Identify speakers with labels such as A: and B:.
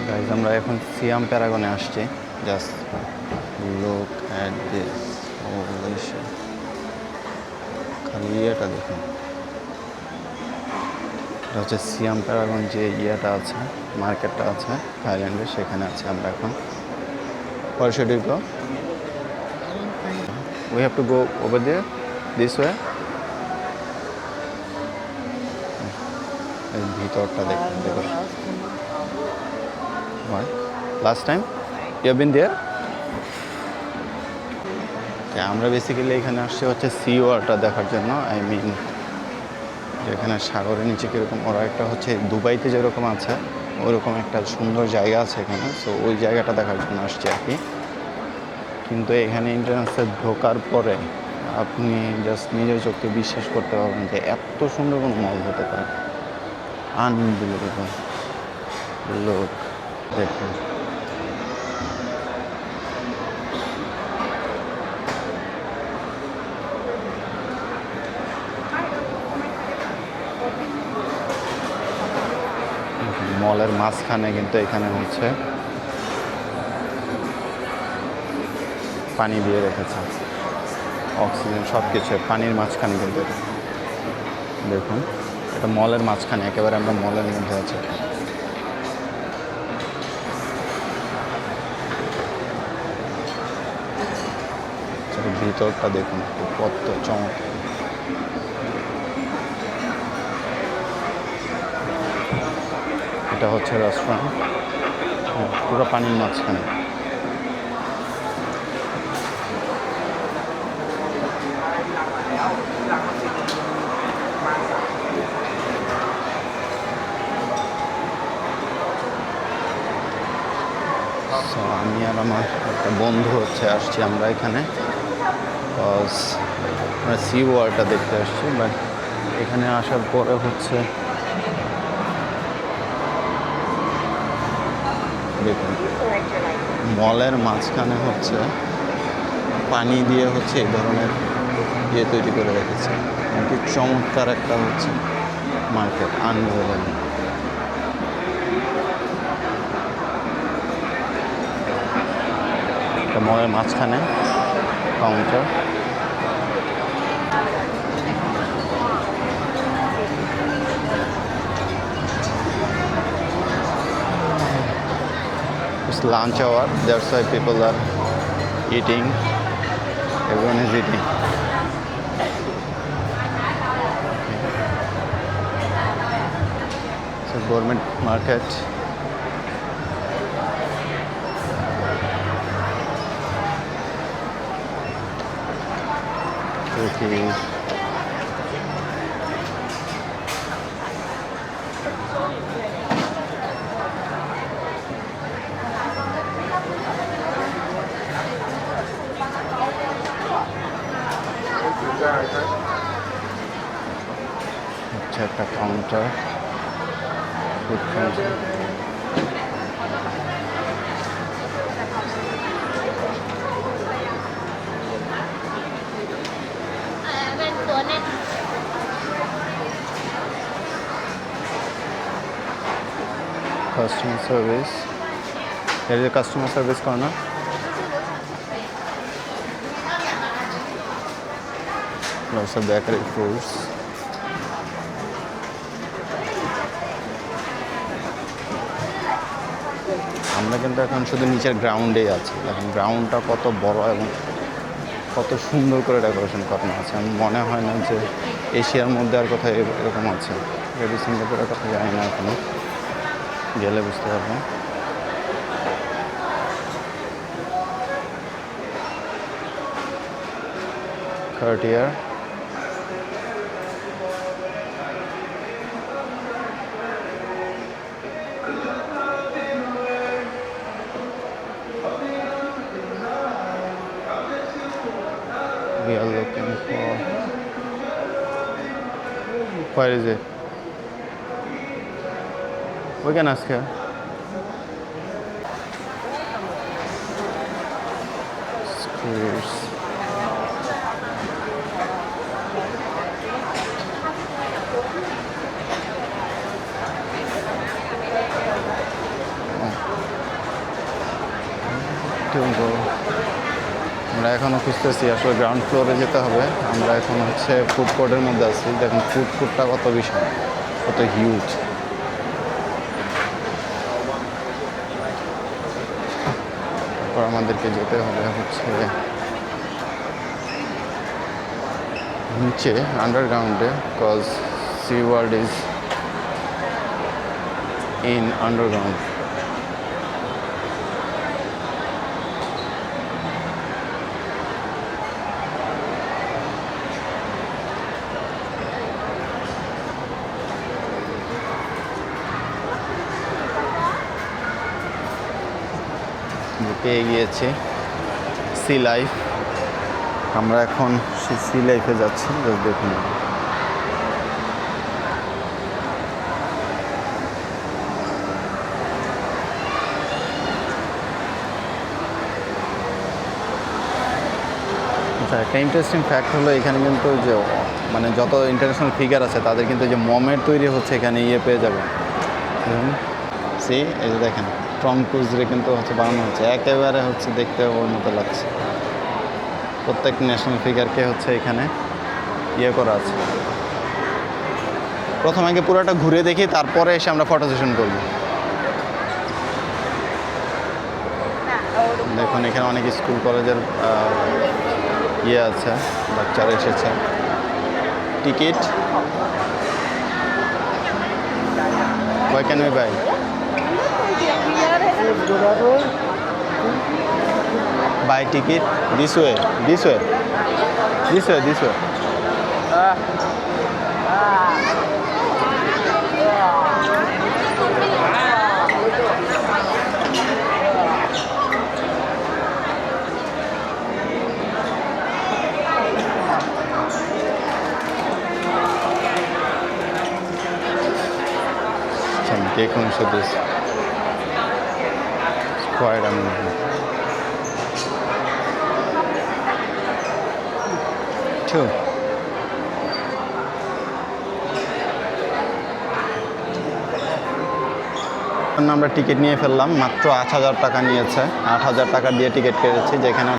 A: Guys আমরা এখন সিয়াম প্যারাগনে আসছি। জাস্ট লুক অ্যাট দিস, খালি ইয়েটা দেখুন। এটা হচ্ছে সিয়াম প্যারাগন, যে ইয়েটা আছে, মার্কেটটা আছে থাইল্যান্ডে, সেখানে আছে আমরা এখন। Where should we go? We have to go over there, this way. এই ভিতরটা দেখুন, দেখুন। What? Last time? You have been there? আমরা বেসিক্যালি এখানে আসছি হচ্ছে সি ওয়ালটা দেখার জন্য। আই মিন যেখানে সাগরের নিচে কীরকম, ওরা একটা হচ্ছে দুবাইতে যেরকম আছে ওরকম একটা সুন্দর জায়গা আছে এখানে। সো ওই জায়গাটা দেখার জন্য আসছি আর কি। কিন্তু এখানে ইন্টারন্যান্সে ঢোকার পরে আপনি জাস্ট নিজের চোখকে বিশ্বাস করতে পারবেন যে এত সুন্দর কোনো মল হতে পারে। আনবিলিভেবল। লোক দেখুন, মলের মাঝখানে কিন্তু এখানে হচ্ছে পানি দিয়ে রেখেছে, অক্সিজেন সব কিছু পানির মাঝখানে কিন্তু। দেখুন, এটা মলের মাঝখানে, একেবারে আমরা মলের মধ্যে আছি। ভিতরটা দেখুন কত চমৎকার। এটা হচ্ছে রেস্টুরেন্ট, পুরো পানির মাঝখানে। আমি আর আমার একটা বন্ধু হচ্ছে আসছি আমরা এখানে, আমরা সি ওয়ালটা দেখতে আসছি। বাট এখানে আসার পরে হচ্ছে দেখুন, মলের মাঝখানে হচ্ছে পানি দিয়ে হচ্ছে এই ধরনের ইয়ে তৈরি করে রেখেছে। কি চমৎকার একটা হচ্ছে মার্কেট, আনবিলিভেবল। একটা মলের মাঝখানে counter. It's lunch hour, that's why people are eating. Everyone is eating. It's a government market. Okay. হচ্ছে একটা counter, food counter. Customer service. There is a customer service corner. Lots of bakery foods. আমরা কিন্তু এখন শুধু নিচের গ্রাউন্ডেই আছি। এখন গ্রাউন্ডটা কত বড় এবং কত সুন্দর করে ডেকোরেশন করানো আছে। আমি মনে হয় না যে এশিয়ার মধ্যে আর কোথাও এরকম আছে। যদি সিঙ্গাপুরের কথা জানি না, এখনো গেলে বুঝতে পারবো। Cartier. We are looking for. Where is it? We can ask her. Screws. To go. আমরা এখনও খুঁজতেছি, আসলে গ্রাউন্ড ফ্লোরে যেতে হবে। আমরা এখন হচ্ছে ফুড কোর্টের মধ্যে আছি। দেখুন ফুড কোর্টটা কত বিশাল, কত হিউজ। তারপর আমাদেরকে যেতে হবে হচ্ছে নিচে আন্ডারগ্রাউন্ডে, cause sea world is in underground. পেয়ে গিয়েছি সি লাইফ। আমরা এখন সি লাইফে যাচ্ছি, দেখুন। আচ্ছা, একটা ইন্টারেস্টিং ফ্যাক্ট হলো এখানে কিন্তু যে মানে যত ইন্টারন্যাশনাল ফিগার আছে তাদের কিন্তু যে মমের তৈরি হচ্ছে এখানে পেয়ে যাবে। সি এই যে দেখেন টম ক্রুজরে কিন্তু হচ্ছে বানানো হচ্ছে, একেবারে হচ্ছে দেখতে ওর মতো লাগছে। প্রত্যেক ন্যাশনাল ফিগারকে হচ্ছে এখানে করা আছে। প্রথম আগে পুরোটা ঘুরে দেখি, তারপরে এসে আমরা ফটো সেশন করব। দেখুন এখানে অনেক স্কুল কলেজের আছে, বাচ্চারা এসেছে। টিকিট কয় কেন ভাই? Buy ticket this way, this way, this way, this way. দেখুন শুধু quite amazing. Two. আমরা টিকিট নিয়ে ফেললাম, মাত্র 8,000 টাকা নিয়েছে। 8,000 টাকা দিয়ে টিকিট কেটেছি, যেখানে